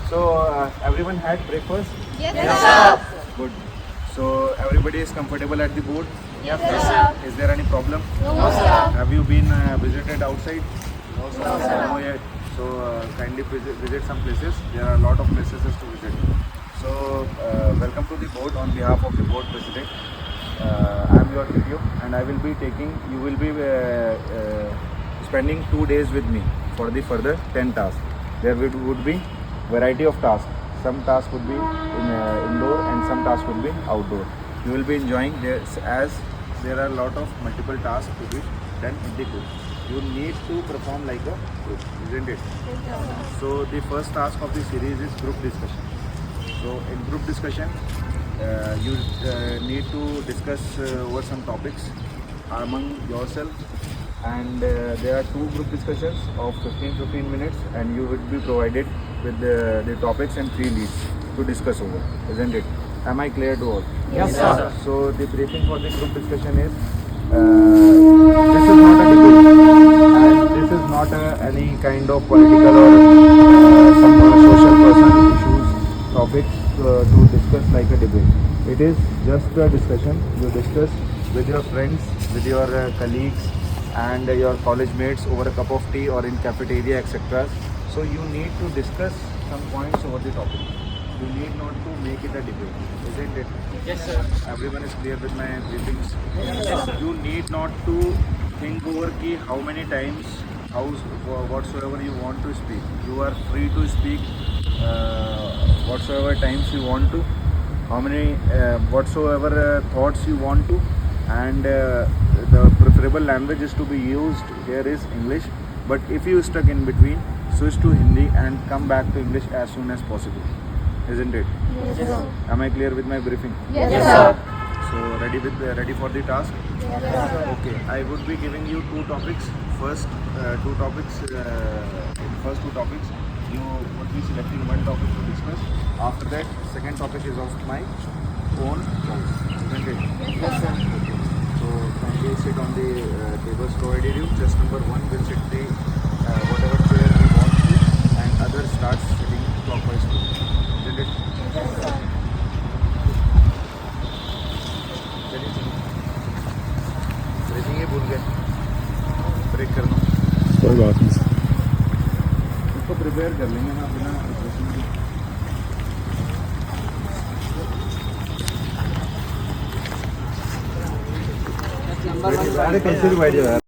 So everyone had breakfast? Yes, Yes, sir. Good. So everybody is comfortable at the board? Yes, sir. Is there any problem? No, sir. Have you been visited outside? No, sir. No yet. So kindly visit some places. There are a lot of places to visit. So welcome to the board on behalf of the board president. I am your TTO and I will be taking. You will be spending 2 days with me for the further 10 tasks. There would be variety of tasks. Some tasks would be indoor and some tasks would be outdoor. You will be enjoying this as there are a lot of multiple tasks to be done in the group. You need to perform like a group, isn't it? So the first task of the series is group discussion. So in group discussion, you need to discuss over some topics among yourself, and there are 2 group discussions of 15 minutes, and you would be provided with the topics and 3 leads to discuss over, isn't it? Am I clear to all? Yes, sir. So the briefing for the group discussion is this is not a debate and this is not any kind of political or some social personal issues topics to discuss like a debate. It is just a discussion. You discuss with your friends, with your colleagues and your college mates over a cup of tea or in cafeteria, etc. So you need to discuss some points over the topic. You need not to make it a debate, isn't it? Yes, sir. Everyone is clear with my briefings? Yes, sir. You need not to think over ki how many times, how whatsoever you want to speak. You are free to speak whatsoever times you want to, how many whatsoever thoughts you want to, and the preferable language is to be used here is English. But if you stuck in between, switch to Hindi and come back to English as soon as possible. Isn't it? Yes, sir. Am I clear with my briefing? Yes, Yes, sir. sir. So ready for the task? Yes, sir. Okay. I would be giving you 2 topics. First 2 topics. In first 2 topics, you would be selecting 1 topic to discuss. After that, second topic is of my own choice. Isn't it? Yes, sir. Okay. So kindly sit on the tables provided you. Just number 1 will sit the whatever chair you want to, and others starts sitting clockwise too. Isn't it? Yes, sir. चलिए चलिए breaking ही भूल गए break करना कोई बात नहीं उसको prepare कर लेंगे ना बिना नंबर 1 अरे कैसे भी बैठ जाओ यार